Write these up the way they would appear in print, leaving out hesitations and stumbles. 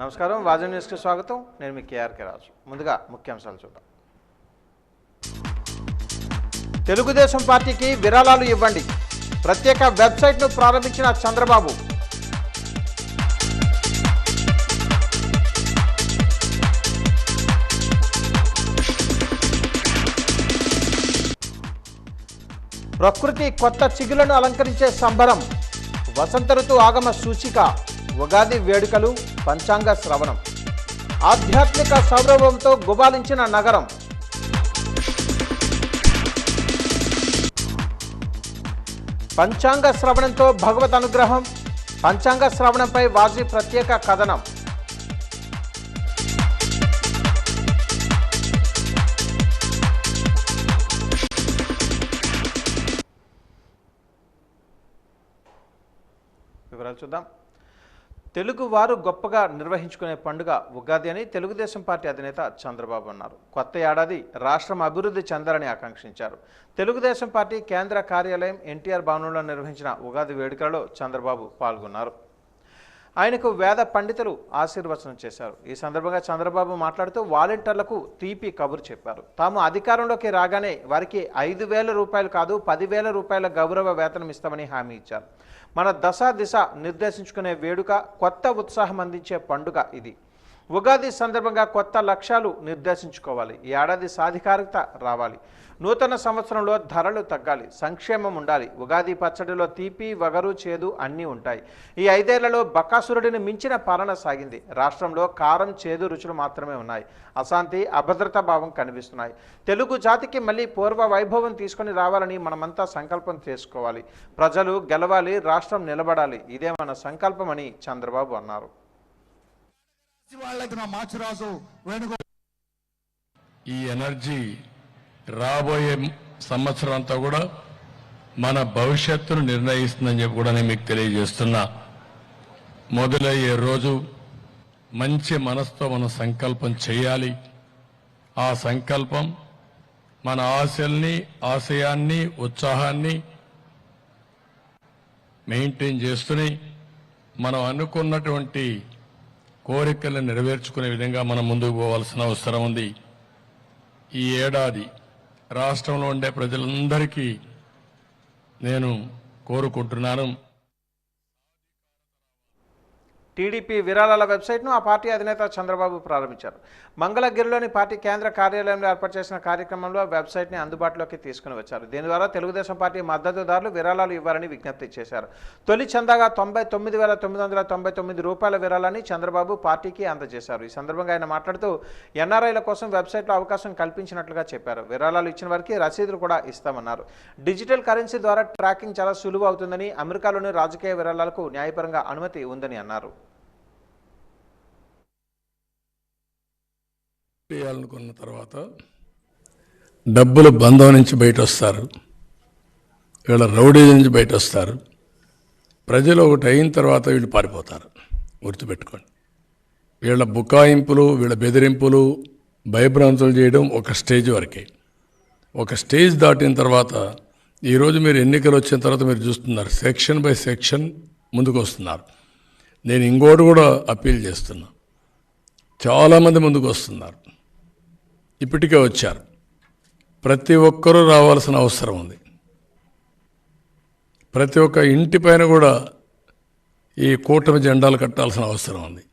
నమస్కారం, వాజన్ న్యూస్కి స్వాగతం. నేను మీ కేఆర్కే రాజు. ముందుగా ముఖ్యాంశాలు చూద్దాం. తెలుగుదేశం పార్టీకి విరాళాలు ఇవ్వండి, ప్రత్యేక వెబ్సైట్ను ప్రారంభించిన చంద్రబాబు. ప్రకృతి కొత్త చిగులను అలంకరించే సంబరం, వసంత ఋతు ఆగమ సూచిక, ఉగాది వేడుకలు, పంచాంగ శ్రవణం, ఆధ్యాత్మిక సౌరభంతో గుబాలించిన నగరం. పంచాంగ శ్రవణంతో భగవత్ అనుగ్రహం, పంచాంగ శ్రవణంపై వాజీ ప్రత్యేక కథనం. వివరాలు చూద్దాం. తెలుగువారు గొప్పగా నిర్వహించుకునే పండుగ ఉగాది అని తెలుగుదేశం పార్టీ అధినేత చంద్రబాబు అన్నారు. కొత్త ఏడాది రాష్ట్రం అభివృద్ధి చెందాలని ఆకాంక్షించారు. తెలుగుదేశం పార్టీ కేంద్ర కార్యాలయం ఎన్టీఆర్ భవనంలో నిర్వహించిన ఉగాది వేడుకలలో చంద్రబాబు పాల్గొన్నారు. ఆయనకు వేద పండితులు ఆశీర్వచనం చేశారు. ఈ సందర్భంగా చంద్రబాబు మాట్లాడుతూ వాలంటీర్లకు తీపి కబురు చెప్పారు. తాము అధికారంలోకి రాగానే వారికి 5,000 రూపాయలు కాదు 10,000 రూపాయల గౌరవ వేతనం ఇస్తామని హామీ ఇచ్చారు. మన దశ దిశ నిర్దేశించుకునే వేడుక, కొత్త ఉత్సాహం అందించే పండుగ ఇది. ఉగాది సందర్భంగా కొత్త లక్ష్యాలు నిర్దేశించుకోవాలి. ఈ ఏడాది సాధికారత రావాలి. నూతన సంవత్సరంలో ధరలు తగ్గాలి, సంక్షేమం ఉండాలి. ఉగాది పచ్చడిలో తీపి, వగరు, చేదు అన్నీ ఉంటాయి. ఈ 5 ఏళ్లలో బకాసురుడిని మించిన పాలన సాగింది. రాష్ట్రంలో కారం, చేదు రుచులు మాత్రమే ఉన్నాయి. అశాంతి, అభద్రతా భావం కనిపిస్తున్నాయి. తెలుగు జాతికి మళ్ళీ పూర్వ వైభవం తీసుకొని రావాలని మనమంతా సంకల్పం చేసుకోవాలి. ప్రజలు గెలవాలి, రాష్ట్రం నిలబడాలి. ఇదే మన సంకల్పం అని చంద్రబాబు అన్నారు. ఈ ఎనర్జీ రాబోయే సంవత్సరం అంతా కూడా మన భవిష్యత్తును నిర్ణయిస్తుందని చెప్పి కూడా నేను మీకు తెలియజేస్తున్నా. మొదలయ్యే రోజు మంచి మనసుతో మనం సంకల్పం చేయాలి. ఆ సంకల్పం మన ఆశల్ని, ఆశయాన్ని, ఉత్సాహాన్ని మెయింటైన్ చేస్తూనే మనం అనుకున్నటువంటి కోరికలను నెరవేర్చుకునే విధంగా మనం ముందుకు పోవాల్సిన అవసరం ఉంది. ఈ ఏడాది రాష్ట్రంలో ఉండే ప్రజలందరికీ నేను కోరుకుంటున్నాను. టీడీపీ విరాళాల వెబ్సైట్ను ఆ పార్టీ అధినేత చంద్రబాబు ప్రారంభించారు. మంగళగిరిలోని పార్టీ కేంద్ర కార్యాలయంలో ఏర్పాటు చేసిన కార్యక్రమంలో వెబ్సైట్ని అందుబాటులోకి తీసుకుని వచ్చారు. దీని ద్వారా తెలుగుదేశం పార్టీ మద్దతుదారులు విరాళాలు ఇవ్వాలని విజ్ఞప్తి చేశారు. తొలి చందాగా 99,999 రూపాయల విరాళాన్ని చంద్రబాబు పార్టీకి అందజేశారు. ఈ సందర్భంగా ఆయన మాట్లాడుతూ ఎన్ఆర్ఐల కోసం వెబ్సైట్లో అవకాశం కల్పించినట్లుగా చెప్పారు. విరాళాలు ఇచ్చిన వారికి రసీదులు కూడా ఇస్తామన్నారు. డిజిటల్ కరెన్సీ ద్వారా ట్రాకింగ్ చాలా సులువు అవుతుందని, అమెరికాలోని రాజకీయ విరాళాలకు న్యాయపరంగా అనుమతి ఉందని అన్నారు. చేయాలనుకున్న తర్వాత డబ్బులు బంధం నుంచి బయట వస్తారు, వీళ్ళ రౌడీ నుంచి బయట వస్తారు. ప్రజలు ఒకటి అయిన తర్వాత వీళ్ళు పారిపోతారు. గుర్తుపెట్టుకోండి. వీళ్ళ బుకాయింపులు, వీళ్ళ బెదిరింపులు, భయభ్రాంతులు చేయడం ఒక స్టేజ్ వరకే. ఒక స్టేజ్ దాటిన తర్వాత ఈరోజు మీరు ఎన్నికలు వచ్చిన తర్వాత మీరు చూస్తున్నారు, సెక్షన్ బై సెక్షన్ ముందుకు వస్తున్నారు. నేను ఇంకోటి కూడా అప్పీల్ చేస్తున్నా. చాలామంది ముందుకు వస్తున్నారు, ఇప్పటికే వచ్చారు. ప్రతి ఒక్కరూ రావాల్సిన అవసరం ఉంది. ప్రతి ఒక్క ఇంటి పైన కూడా ఈ కూటమి జెండాలు కట్టాల్సిన అవసరం ఉంది.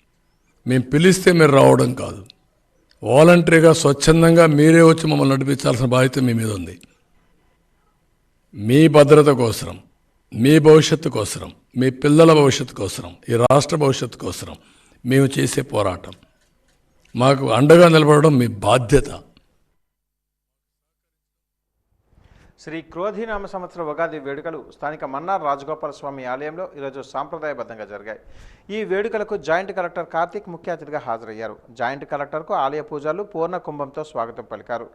మేము పిలిస్తే మీరు రావడం కాదు, వాలంటరీగా స్వచ్ఛందంగా మీరే వచ్చి మమ్మల్ని నడిపించాల్సిన బాధ్యత మీ మీద ఉంది. మీ భద్రత కోసం, మీ భవిష్యత్తు కోసం, మీ పిల్లల భవిష్యత్తు కోసం, ఈ రాష్ట్ర భవిష్యత్తు కోసం మేము చేసే పోరాటం. మాకు అండగా నిలబడడం మీ బాధ్యత. శ్రీ క్రోధినామ సంవత్సర ఉగాది వేడుకలు స్థానిక మన్నార్ రాజగోపాల స్వామి ఆలయంలో ఈరోజు సాంప్రదాయబద్ధంగా జరిగాయి. ఈ వేడుకలకు జాయింట్ కలెక్టర్ కార్తీక్ ముఖ్య అతిథిగా హాజరయ్యారు. జాయింట్ కలెక్టర్కు ఆలయ పూజారులు పూర్ణ కుంభంతో స్వాగతం పలికారు.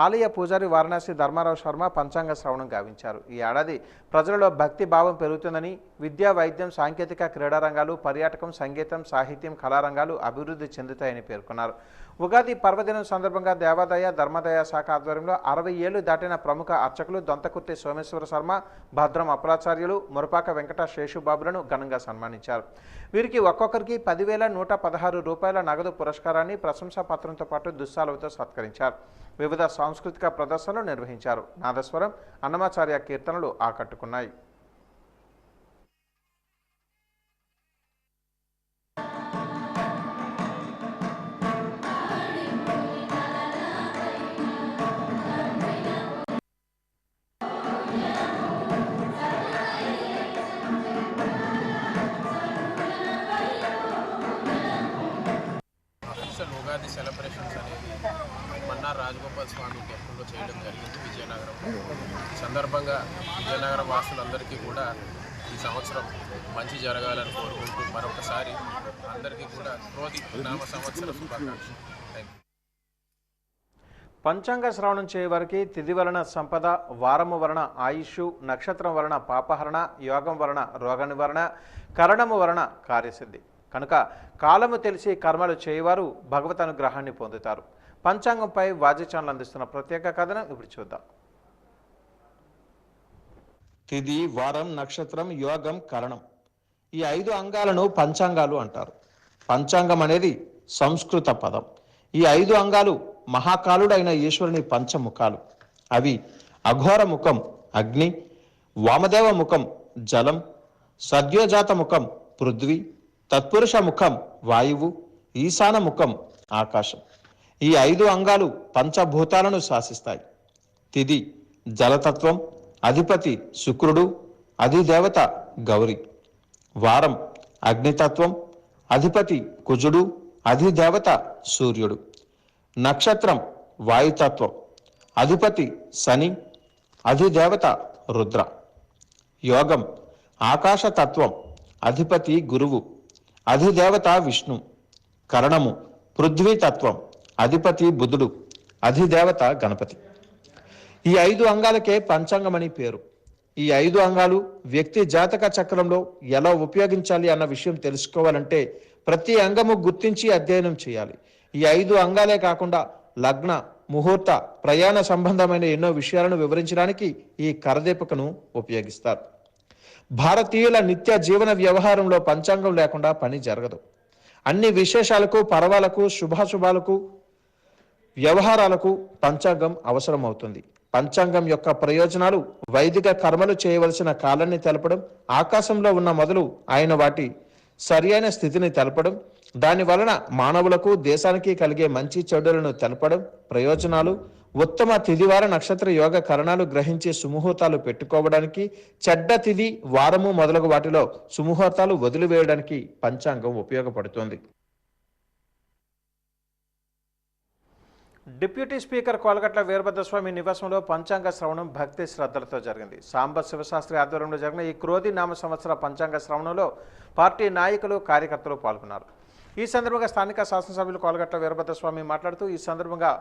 ఆలయ పూజారి వారణాసి ధర్మారావు శర్మ పంచాంగ శ్రవణం గావించారు. ఈ ఏడాది ప్రజలలో భక్తి భావం పెరుగుతుందని, విద్యా, వైద్యం, సాంకేతిక, క్రీడా రంగాలు, పర్యాటకం, సంగీతం, సాహిత్యం, కళారంగాలు అభివృద్ధి చెందుతాయని పేర్కొన్నారు. ఉగాది పర్వదినం సందర్భంగా దేవాదాయ ధర్మాదాయ శాఖ ఆధ్వర్యంలో 60 ఏళ్లు దాటిన ప్రముఖ అర్చకులు దొంతకుర్తి సోమేశ్వర శర్మ, భద్రం అప్రాచార్యులు, మురపాక వెంకట శేషుబాబులను ఘనంగా సన్మానించారు. వీరికి ఒక్కొక్కరికి 10,116 రూపాయల నగదు పురస్కారాన్ని, ప్రశంసా పత్రంతో పాటు దుస్సాలతో సత్కరించారు. వివిధ సాంస్కృతిక ప్రదర్శనలు నిర్వహించారు. నాదస్వరం, అన్నమాచార్య కీర్తనలు ఆకట్టుకున్నాయి. ఉగాది సెలబ్రేషన్స్ అనేది మన్నార్ రాజగోపాల్ స్వామి టెంపుల్లో చేయడం జరిగింది విజయనగరంలో. సందర్భంగా విజయనగరం వాసులందరికీ కూడా ఈ సంవత్సరం మంచి జరగాలని కోరుకుంటూ మరొకసారి అందరికీ కూడా క్రోధి నామ సంవత్సర శుభాకాంక్షలు. పంచాంగ శ్రవణం చేయవారికి తిథి వలన సంపద, వారము వలన ఆయుష్, నక్షత్రం వలన పాపహరణ, యోగం వలన రోగ నివారణ, కరణము వలన కార్యసిద్ధి. కనుక కాలము తెలిసి కర్మలు చేయవారు భగవత్ అనుగ్రహాన్ని పొందుతారు. పంచాంగంపై వాజీ ఛానల్ అందిస్తున్న ప్రత్యేక కథనం ఇప్పుడు చూద్దాం. తిథి, వారం, నక్షత్రం, యోగం, కరణం ఈ 5 అంగాలను పంచాంగాలు అంటారు. పంచాంగం అనేది సంస్కృత పదం. ఈ 5 అంగాలు మహాకాలుడైన ఈశ్వరుని పంచముఖాలు. అవి అఘోర ముఖం అగ్ని, వామదేవ ముఖం జలం, సద్యోజాత ముఖం పృథ్వీ, తత్పురుష ముఖం వాయువు, ఈశాన ముఖం ఆకాశం. ఈ 5 అంగాలు పంచభూతాలను శాసిస్తాయి. తిథి జలతత్వం, అధిపతి శుక్రుడు, అధిదేవత గౌరి. వారం అగ్నితత్వం, అధిపతి కుజుడు, అధిదేవత సూర్యుడు. నక్షత్రం వాయుతత్వం, అధిపతి శని, అధిదేవత రుద్ర. యోగం ఆకాశతత్వం, అధిపతి గురువు, అధిదేవత విష్ణు. కరణము పృథ్వీతత్వం, అధిపతి బుధుడు, అధిదేవత గణపతి. ఈ 5 అంగాలకే పంచాంగమని పేరు. ఈ 5 అంగాలు వ్యక్తి జాతక చక్రంలో ఎలా ఉపయోగించాలి అన్న విషయం తెలుసుకోవాలంటే ప్రతి అంగము గుర్తించి అధ్యయనం చేయాలి. ఈ 5 అంగాలే కాకుండా లగ్న, ముహూర్త, ప్రయాణ సంబంధమైన ఎన్నో విషయాలను వివరించడానికి ఈ కరదీపికను ఉపయోగిస్తారు. భారతీయుల నిత్య జీవన వ్యవహారంలో పంచాంగం లేకుండా పని జరగదు. అన్ని విశేషాలకు, పర్వాలకు, శుభాశుభాలకు, వ్యవహారాలకు పంచాంగం అవసరమవుతుంది. పంచాంగం యొక్క ప్రయోజనాలు వైదిక కర్మలు చేయవలసిన కాలాన్ని తెలపడం, ఆకాశంలో ఉన్న మొదలు ఆయన వాటి సరియైన స్థితిని తెలపడం, దాని వలన మానవులకు, దేశానికి కలిగే మంచి చెడులను తెలపడం, ప్రయోజనాలు, ఉత్తమ తిథివార నక్షత్ర యోగ కరణాలు గ్రహించి సుముహూర్తాలు పెట్టుకోవడానికి, చెడ్డ తిథి, వారము మొదలగు వాటిలో సుముహూర్తాలు వదిలివేయడానికి పంచాంగం ఉపయోగపడుతుంది. డిప్యూటీ స్పీకర్ కోలగట్ల వీరభద్రస్వామి నివాసంలో పంచాంగ శ్రవణం భక్తి శ్రద్ధలతో జరిగింది. సాంబ శివశాస్త్రి ఆధ్వర్యంలో జరిగిన ఈ క్రోధి నామ సంవత్సర పంచాంగ శ్రవణంలో పార్టీ నాయకులు, కార్యకర్తలు పాల్గొన్నారు. ఈ సందర్భంగా స్థానిక శాసనసభ్యులు కోలగట్ల వీరభద్రస్వామి మాట్లాడుతూ ఈ సందర్భంగా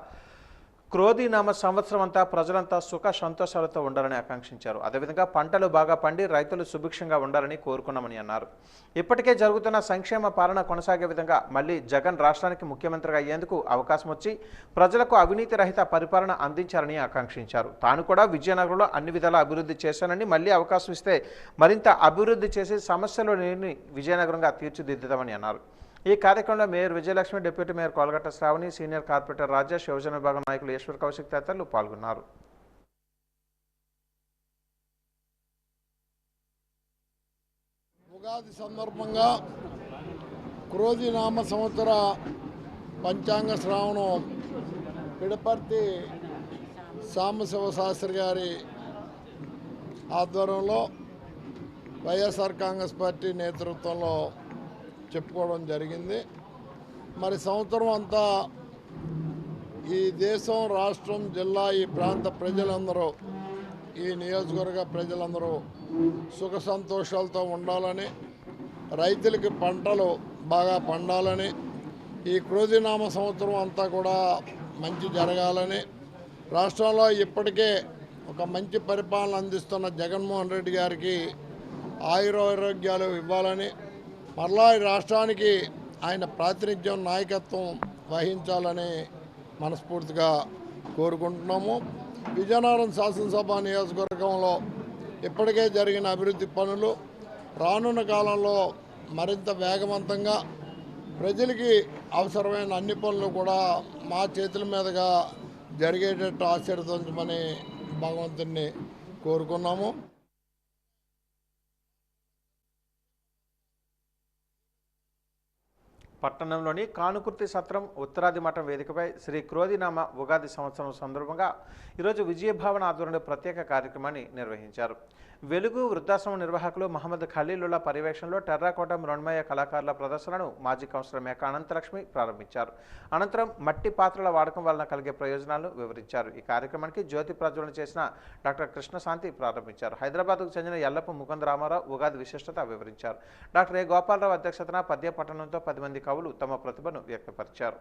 క్రోధి నామ సంవత్సరం అంతా ప్రజలంతా సుఖ సంతోషాలతో ఉండాలని ఆకాంక్షించారు. అదేవిధంగా పంటలు బాగా పండి రైతులు సుభిక్షంగా ఉండాలని కోరుకున్నామని అన్నారు. ఇప్పటికే జరుగుతున్న సంక్షేమ పాలన కొనసాగే విధంగా మళ్ళీ జగన్ రాష్ట్రానికి ముఖ్యమంత్రిగా అయ్యేందుకు అవకాశం వచ్చి ప్రజలకు అవినీతి రహిత పరిపాలన అందించాలని ఆకాంక్షించారు. తాను కూడా విజయనగరంలో అన్ని విధాల అభివృద్ధి చేశానని, మళ్ళీ అవకాశం ఇస్తే మరింత అభివృద్ధి చేసి సమస్యలు లేని విజయనగరంగా తీర్చిదిద్దుతామని అన్నారు. ఈ కార్యక్రమంలో mayor Vijayalakshmi, deputy mayor Kolagatla Sravani, senior corporator Rajesh, యువజన విభాగం నాయకులు ఈశ్వర్ కౌశిక్ తదితరులు పాల్గొన్నారు. ఉగాది సందర్భంగా క్రోధి నామ సంవత్సర పంచాంగ శ్రావణం పిడపర్తి సాంబశివశాస్త్రి గారి ఆధ్వర్యంలో వైఎస్ఆర్ కాంగ్రెస్ పార్టీ నేతృత్వంలో చెప్పుకోవడం జరిగింది. మరి సంవత్సరం అంతా ఈ దేశం, రాష్ట్రం, జిల్లా, ఈ ప్రాంత ప్రజలందరూ ఈ నియోజకవర్గ ప్రజలందరూ సుఖ సంతోషాలతో ఉండాలని, రైతులకి పంటలు బాగా పండాలని, ఈ క్రోధినామ సంవత్సరం అంతా కూడా మంచి జరగాలని, రాష్ట్రంలో ఇప్పటికే ఒక మంచి పరిపాలన అందిస్తున్న జగన్మోహన్ రెడ్డి గారికి ఆయురారోగ్యాలు ఇవ్వాలని, మరలా ఈ రాష్ట్రానికి ఆయన ప్రాతినిధ్యం నాయకత్వం వహించాలని మనస్ఫూర్తిగా కోరుకుంటున్నాము. విజయనగరం శాసనసభ నియోజకవర్గంలో ఇప్పటికే జరిగిన అభివృద్ధి పనులు రానున్న కాలంలో మరింత వేగవంతంగా ప్రజలకి అవసరమైన అన్ని పనులు కూడా మా చేతుల మీదుగా జరిగేటట్టు ఆశీర్వదించమని భగవంతుని కోరుకున్నాము. పట్టణంలోని కానుకుర్తి సత్రం ఉత్తరాది మఠం వేదికపై శ్రీ క్రోధినామ ఉగాది సంవత్సరం సందర్భంగా ఈరోజు విజయభావన ఆధ్వర్యంలో ప్రత్యేక కార్యక్రమాన్ని నిర్వహించారు. వెలుగు వృద్ధాశ్రమం నిర్వాహకులు మహమ్మద్ ఖలీలుల్లా పర్యవేక్షణలో టెర్రాకోట మృణ్మయ కళాకారుల ప్రదర్శనను మాజీ కౌన్సిలర్ మేక అనంతలక్ష్మి ప్రారంభించారు. అనంతరం మట్టి పాత్రల వాడకం వలన కలిగే ప్రయోజనాలను వివరించారు. ఈ కార్యక్రమానికి జ్యోతి ప్రజ్వలన చేసిన డాక్టర్ కృష్ణశాంతి ప్రారంభించారు. హైదరాబాద్కు చెందిన ఎల్లప్ప ముకుంద రామారావు ఉగాది విశిష్టత వివరించారు. డాక్టర్ ఏ గోపాలరావు అధ్యక్షతన పద్య పఠనంతో 10 మంది కవులు తమ ప్రతిభను వ్యక్తపరిచారు.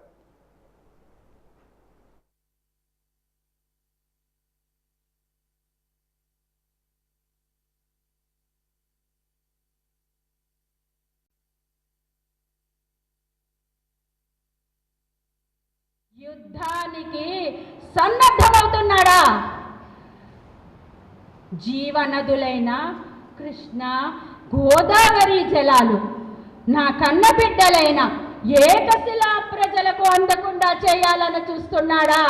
యుద్ధానికి సన్నద్ధమవుతున్నాడా? జీవనదులైన కృష్ణ గోదావరి జలాలు నా కన్నబిడ్డలైన ఏకశిలా ప్రజలకు అందకుండా చేయాలని చూస్తున్నాడా?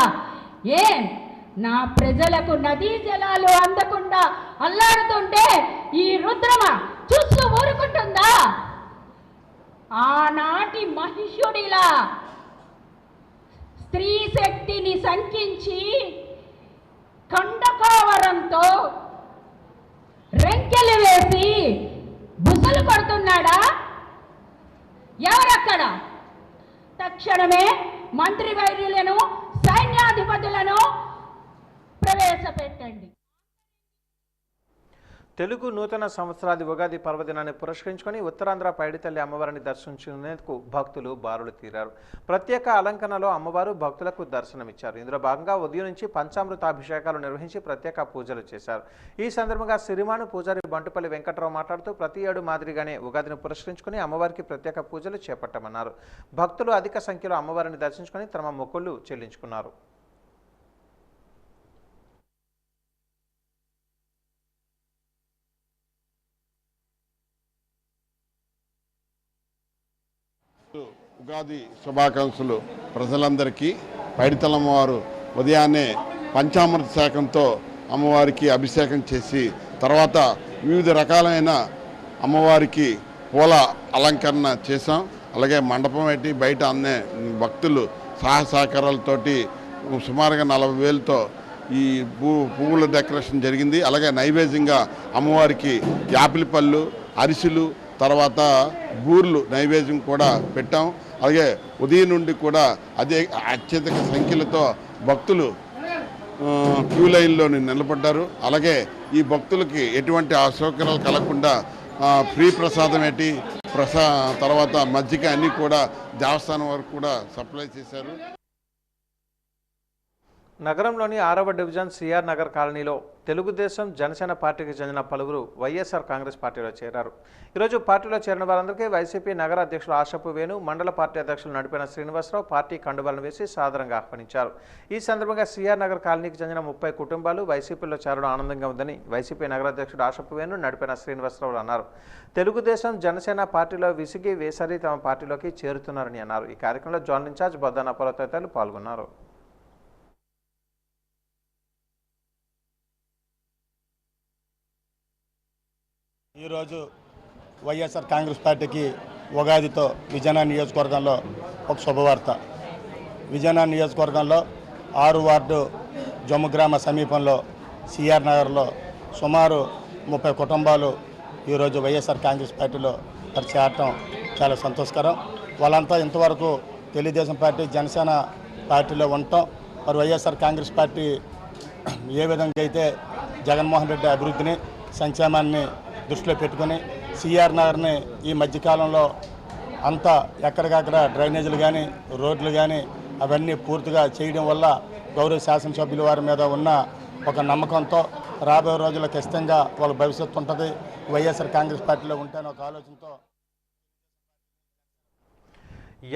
నా ప్రజలకు నదీ జలాలు అందకుండా అల్లాడుతుంటే ఈ రుద్రమ చూస్తూ ఊరుకుంటుందా? ఆనాటి మహిషుడిలా స్త్రీ శక్తిని సంకించి కండకావరంతో రెంకెలు వేసి బుసలు కొడుతున్నాడా? ఎవరక్కడ? తక్షణమే మంత్రి వైద్యులను సైన్యాధిపతులను ప్రవేశపెట్టండి. తెలుగు నూతన సంవత్సరాది ఉగాది పర్వదినాన్ని పురస్కరించుకొని ఉత్తరాంధ్ర పైడితల్లి అమ్మవారిని దర్శించుకునేందుకు భక్తులు బారులు తీరారు. ప్రత్యేక అలంకరణలో అమ్మవారు భక్తులకు దర్శనమిచ్చారు. ఇందులో భాగంగా ఉదయం నుంచి పంచామృతాభిషేకాలు నిర్వహించి ప్రత్యేక పూజలు చేశారు. ఈ సందర్భంగా సిరిమాను పూజారి బంటుపల్లి వెంకట్రావు మాట్లాడుతూ ప్రతి ఏడు మాదిరిగానే ఉగాదిని పురస్కరించుకుని అమ్మవారికి ప్రత్యేక పూజలు చేపట్టమన్నారు. భక్తులు అధిక సంఖ్యలో అమ్మవారిని దర్శించుకుని తమ మొక్కులు చెల్లించుకున్నారు. ఉగాది శుభాకాంక్షలు ప్రజలందరికీ. పైడితల్లమ్మవారు ఉదయాన్నే పంచామృత శాఖంతో అమ్మవారికి అభిషేకం చేసి తర్వాత వివిధ రకాలైన అమ్మవారికి పూల అలంకరణ చేసాం. అలాగే మండపం పెట్టి బయట అన్నే భక్తులు సహకారాలతోటి సుమారుగా 40,000తో ఈ పువ్వుల డెకరేషన్ జరిగింది. అలాగే నైవేద్యంగా అమ్మవారికి యాపిల్ పళ్ళు, అరిసెలు, తర్వాత బూర్లు నైవేద్యం కూడా పెట్టాం. అలాగే ఉదయం నుండి కూడా అదే అత్యధిక సంఖ్యలతో భక్తులు క్యూ లైన్లో నిలబడ్డారు. అలాగే ఈ భక్తులకి ఎటువంటి అసౌకర్యాలు కలగకుండా ఫ్రీ ప్రసాదం ఏంటి తర్వాత మజ్జిగ అన్నీ కూడా దేవస్థానం వరకు కూడా సప్లై చేశారు. నగరంలోని 6వ డివిజన్ సిఆర్ నగర్ కాలనీలో తెలుగుదేశం జనసేన పార్టీకి చెందిన పలువురు వైఎస్ఆర్ కాంగ్రెస్ పార్టీలో చేరారు. ఈరోజు పార్టీలో చేరిన వారందరికీ వైసీపీ నగర అధ్యక్షులు ఆశపు వేణు, మండల పార్టీ అధ్యక్షులు నడిపిన శ్రీనివాసరావు పార్టీ కండువాలను వేసి సాదరంగా ఆహ్వానించారు. ఈ సందర్భంగా సిఆర్ నగర్ కాలనీకి చెందిన 30 కుటుంబాలు వైసీపీలో చేరడం ఆనందంగా ఉందని వైసీపీ నగర అధ్యక్షుడు ఆశపు వేణు, నడిపిన శ్రీనివాసరావు అన్నారు. తెలుగుదేశం జనసేన పార్టీలో విసిగి వేసరి తమ పార్టీలోకి చేరుతున్నారని అన్నారు. ఈ కార్యక్రమంలో జోనల్ ఇన్ఛార్జ్ బొద్దానపర్వ తదితరులు పాల్గొన్నారు. ఈరోజు వైఎస్ఆర్ కాంగ్రెస్ పార్టీకి ఉగాదితో విజయనగరం నియోజకవర్గంలో ఒక శుభవార్త. విజయనగరం నియోజకవర్గంలో 6 వార్డు జమ్ము గ్రామ సమీపంలో సిఆర్ నగర్లో సుమారు 30 కుటుంబాలు ఈరోజు వైఎస్ఆర్ కాంగ్రెస్ పార్టీలో చేరటం చాలా సంతోషకరం. వాళ్ళంతా ఇంతవరకు తెలుగుదేశం పార్టీ, జనసేన పార్టీలో ఉండటం, మరి వైఎస్ఆర్ కాంగ్రెస్ పార్టీ ఏ విధంగా అయితే జగన్మోహన్ రెడ్డి అభివృద్ధిని సంక్షేమాన్ని దృష్టిలో పెట్టుకొని సిఆర్ నగర్ని ఈ మధ్యకాలంలో అంతా ఎక్కడికక్కడ డ్రైనేజీలు కానీ రోడ్లు కానీ అవన్నీ పూర్తిగా చేయడం వల్ల గౌరవ శాసనసభ్యుల వారి మీద ఉన్న ఒక నమ్మకంతో రాబోయే రోజుల్లో ఖచ్చితంగా వాళ్ళ భవిష్యత్తు ఉంటుంది, వైఎస్ఆర్ కాంగ్రెస్ పార్టీలో ఉంటాయని ఒక ఆలోచనతో.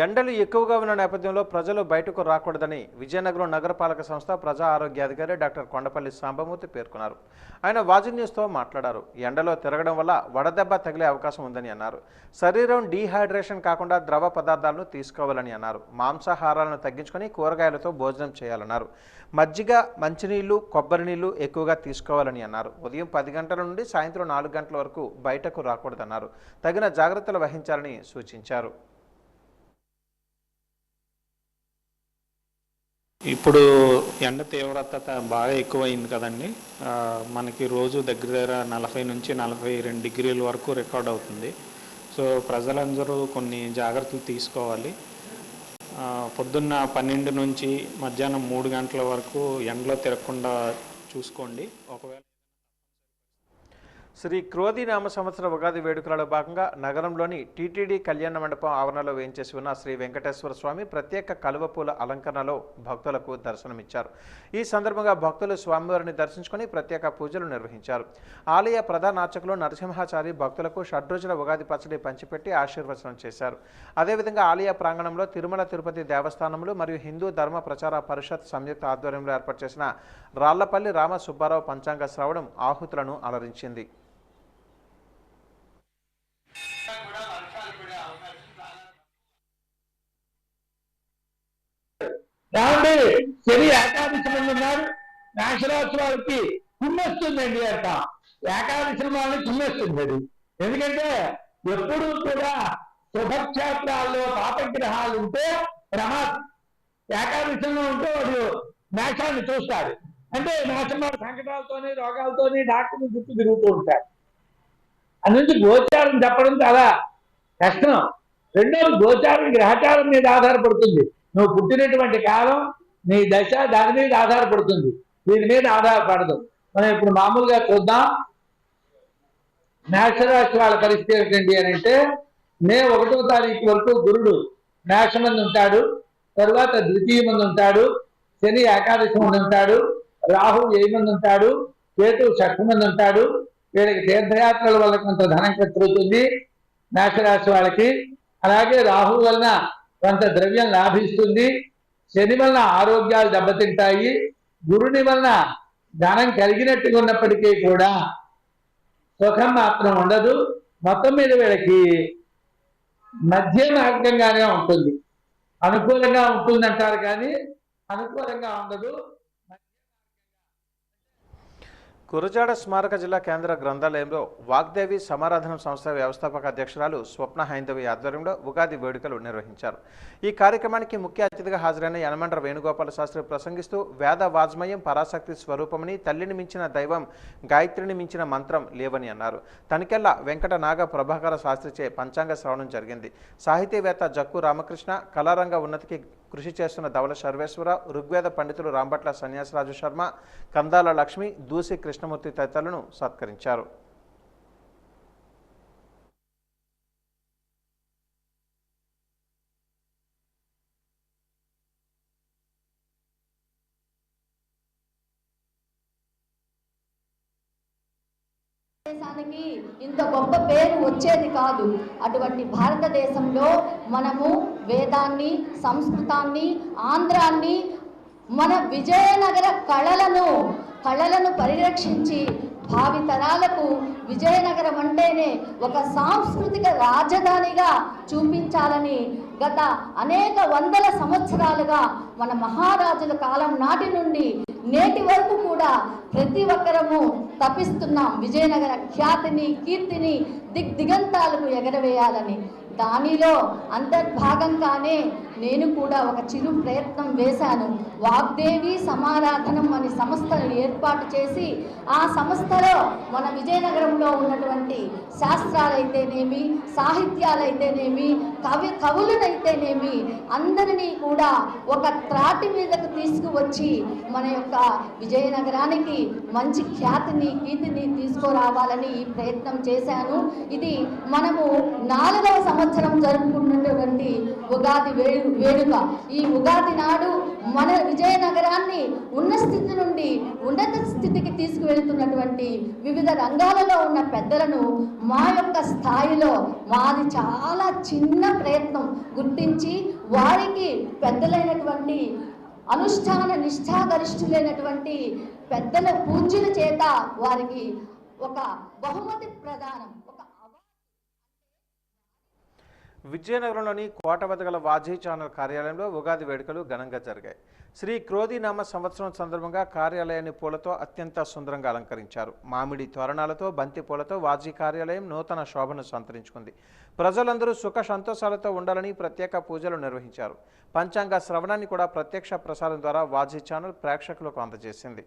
ఎండలు ఎక్కువగా ఉన్న నేపథ్యంలో ప్రజలు బయటకు రాకూడదని విజయనగరం నగరపాలక సంస్థ ప్రజా ఆరోగ్యాధికారి డాక్టర్ కొండపల్లి సాంబమూర్తి పేర్కొన్నారు. ఆయన వాజీ న్యూస్తో మాట్లాడారు. ఎండలో తిరగడం వల్ల వడదెబ్బ తగిలే అవకాశం ఉందని అన్నారు. శరీరం డీహైడ్రేషన్ కాకుండా ద్రవ పదార్థాలను తీసుకోవాలని అన్నారు. మాంసాహారాలను తగ్గించుకొని కూరగాయలతో భోజనం చేయాలన్నారు. మజ్జిగ, మంచినీళ్లు, కొబ్బరి నీళ్లు ఎక్కువగా తీసుకోవాలని అన్నారు. ఉదయం 10 గంటల నుండి సాయంత్రం 4 గంటల వరకు బయటకు రాకూడదన్నారు. తగిన జాగ్రత్తలు వహించాలని సూచించారు. ఇప్పుడు ఎండ తీవ్రత బాగా ఎక్కువైంది కదండి. మనకి రోజు దగ్గర 40 నుంచి 42 డిగ్రీల వరకు రికార్డ్ అవుతుంది. సో ప్రజలందరూ కొన్ని జాగ్రత్తలు తీసుకోవాలి. పొద్దున్న 12 నుంచి మధ్యాహ్నం 3 గంటల వరకు ఎండలో తిరగకుండా చూసుకోండి. ఒకవేళ శ్రీ క్రోధి నామ సంవత్సర ఉగాది వేడుకలలో భాగంగా నగరంలోని టీటీడీ కళ్యాణ మండపం ఆవరణలో వేయించేసి ఉన్న శ్రీ వెంకటేశ్వర స్వామి ప్రత్యేక కలువపూల అలంకరణలో భక్తులకు దర్శనమిచ్చారు. ఈ సందర్భంగా భక్తులు స్వామివారిని దర్శించుకొని ప్రత్యేక పూజలు నిర్వహించారు. ఆలయ ప్రధాన అర్చకులు నరసింహాచారి భక్తులకు షడ్రోజుల ఉగాది పచ్చడి పంచిపెట్టి ఆశీర్వచనం చేశారు. అదేవిధంగా ఆలయ ప్రాంగణంలో తిరుమల తిరుపతి దేవస్థానములు మరియు హిందూ ధర్మ ప్రచార పరిషత్ సంయుక్త ఆధ్వర్యంలో ఏర్పాటు చేసిన రాళ్లపల్లి రామ సుబ్బారావు పంచాంగ శ్రవణం ఆహుతులను అలరించింది. కాబట్టి శని ఏకాదశి మంది ఉన్నారు. మేషరాశి వాళ్ళకి తుమ్మేస్తుందండి అంట. ఏకాదశి వాళ్ళని తుమ్మేస్తుంది అది. ఎందుకంటే ఎప్పుడూ కూడా శుభక్షేత్రాల్లో పాపగ్రహాలు ఉంటే ప్రమాదం. ఏకాదశిలో ఉంటే వాడు మేషాన్ని చూస్తాడు. అంటే మేషం వాడు సంకటాలతోని రోగాలతోని డాక్టర్ని చుట్టూ తిరుగుతూ ఉంటాడు. అందునుంచి గోచారం చెప్పడం చాలా కష్టం. రెండోది గోచారం గ్రహచారం మీద ఆధారపడుతుంది. నువ్వు పుట్టినటువంటి కాలం, నీ దశ దాని మీద ఆధారపడుతుంది, దీని మీద ఆధారపడదు. మనం ఇప్పుడు మామూలుగా చూద్దాం. మేషరాశి వాళ్ళ పరిస్థితి ఏంటండి అని అంటే, మే 1వ తారీఖు వరకు గురుడు మేషమంది ఉంటాడు, తరువాత ద్వితీయ మంది ఉంటాడు, శని ఏకాదశి మంది ఉంటాడు, రాహు 10 మంది ఉంటాడు, కేతు 6 మంది ఉంటాడు. వీళ్ళకి తీర్థయాత్రల వల్ల కొంత ధనం ఖర్చు అవుతుంది మేషరాశి వాళ్ళకి. అలాగే రాహు వలన కొంత ద్రవ్యం లాభిస్తుంది. శని వలన ఆరోగ్యాలు దెబ్బతింటాయి. గురుని వలన ధనం కలిగినట్టుగా ఉన్నప్పటికీ కూడా సుఖం మాత్రం ఉండదు. మొత్తం మీద వీళ్ళకి మధ్య మార్గంగానే ఉంటుంది. అనుకూలంగా ఉంటుందంటారు కానీ అనుకూలంగా ఉండదు. గురజాడ స్మారక జిల్లా కేంద్ర గ్రంథాలయంలో వాగ్దేవి సమారాధన సంస్థ వ్యవస్థాపక అధ్యక్షురాలు స్వప్న హైందవి ఆధ్వర్యంలో ఉగాది వేడుకలు నిర్వహించారు. ఈ కార్యక్రమానికి ముఖ్య అతిథిగా హాజరైన యనమండ్ర వేణుగోపాల శాస్త్రి ప్రసంగిస్తూ వేద వాజ్మయం పరాశక్తి స్వరూపమని, తల్లిని మించిన దైవం, గాయత్రిని మించిన మంత్రం లేవని అన్నారు. తనికెళ్ల వెంకట నాగ ప్రభాకర శాస్త్రిచే పంచాంగ శ్రవణం జరిగింది. సాహితీవేత్త జక్కు రామకృష్ణ, కళారంగ ఉన్నతికి కృషి చేస్తున్న ధవల సర్వేశ్వర, ఋగ్వేద పండితులు రాంభట్ల సన్యాసరాజు శర్మ, కందాల లక్ష్మి, దూసి కృష్ణమూర్తి తదితరులను సత్కరించారు. దేశానికి ఇంత గొప్ప పేరు వచ్చేది కాదు. అటువంటి భారతదేశంలో మనము వేదాన్ని, సంస్కృతాన్ని, ఆంధ్రాన్ని, మన విజయనగర కళలను పరిరక్షించి భావితరాలకు విజయనగరం అంటేనే ఒక సాంస్కృతిక రాజధానిగా చూపించాలని గత అనేక వందల సంవత్సరాలుగా మన మహారాజుల కాలం నాటి నుండి నేటి వరకు కూడా ప్రతి ఒక్కరము తపిస్తున్నాం. విజయనగర ఖ్యాతిని, కీర్తిని దిగ్దిగంతాలకు ఎగరవేయాలని. దానిలో అంతర్భాగంగానే నేను కూడా ఒక చిరు ప్రయత్నం వేశాను. వాగ్దేవి సమారాధనం అనే సంస్థను ఏర్పాటు చేసి ఆ సంస్థలో మన విజయనగరంలో ఉన్నటువంటి శాస్త్రాలైతేనేమి, సాహిత్యాలైతేనేమి, కవులనైతేనేమి అందరినీ కూడా ఒక త్రాటి మీదకు తీసుకువచ్చి మన యొక్క విజయనగరానికి మంచి ఖ్యాతిని, కీర్తిని తీసుకురావాలని ఈ ప్రయత్నం చేశాను. ఇది మనము 4వ సంవత్సరం జరుపుకున్నటువంటి ఉగాది వేడుక. ఈ ఉగాది నాడు మన విజయనగరాన్ని ఉన్న స్థితి నుండి ఉన్నత స్థితికి తీసుకువెళ్తున్నటువంటి వివిధ రంగాలలో ఉన్న పెద్దలను మా యొక్క స్థాయిలో మాది చాలా చిన్న ప్రయత్నం గుర్తించి వారికి పెద్దలైనటువంటి అనుష్ఠాన నిష్ఠాగరిష్ఠులైనటువంటి పెద్దల పూజ్యుల చేత వారికి ఒక బహుమతి ప్రదానం. విజయనగరంలోని కోట వద్ద గల వాజీ ఛానల్ కార్యాలయంలో ఉగాది వేడుకలు ఘనంగా జరిగాయి. శ్రీ క్రోధినామ సంవత్సరం సందర్భంగా కార్యాలయాన్ని పూలతో అత్యంత సుందరంగా అలంకరించారు. మామిడి తోరణాలతో, బంతి పూలతో వాజీ కార్యాలయం నూతన శోభను సంతరించుకుంది. ప్రజలందరూ సుఖ సంతోషాలతో ఉండాలని ప్రత్యేక పూజలు నిర్వహించారు. పంచాంగ శ్రవణాన్ని కూడా ప్రత్యక్ష ప్రసారం ద్వారా వాజీ ఛానల్ ప్రేక్షకులకు అందజేసింది.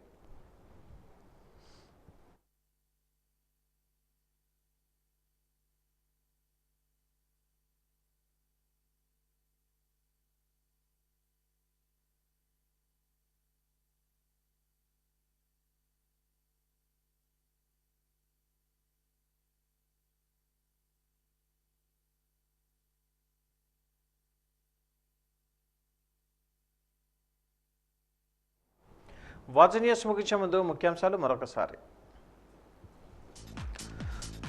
వాజీ న్యూస్ ముగించే ముందు ముఖ్యాంశాలు మరొకసారి.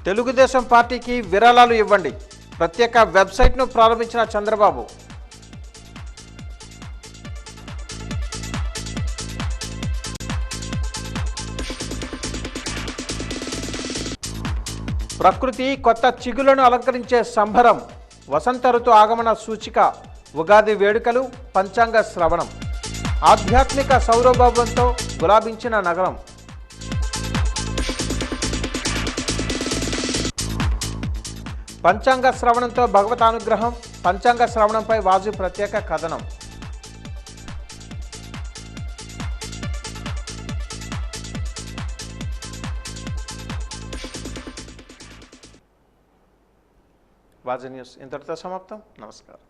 తెలుగుదేశం పార్టీకి విరాళాలు ఇవ్వండి, ప్రత్యేక వెబ్సైట్ను ప్రారంభించిన చంద్రబాబు. ప్రకృతి కొత్త చిగులను అలంకరించే సంబరం, వసంత ఋతు ఆగమన సూచిక ఉగాది వేడుకలు, పంచాంగ శ్రవణం. ఆధ్యాత్మిక సౌరభావంతో గులాబించిన నగరం. పంచాంగ శ్రవణంతో భగవతానుగ్రహం, పంచాంగ శ్రవణంపై వాజు ప్రత్యేక కథనం. వాజీ న్యూస్ ఇంతటితో సమాప్తం. నమస్కారం.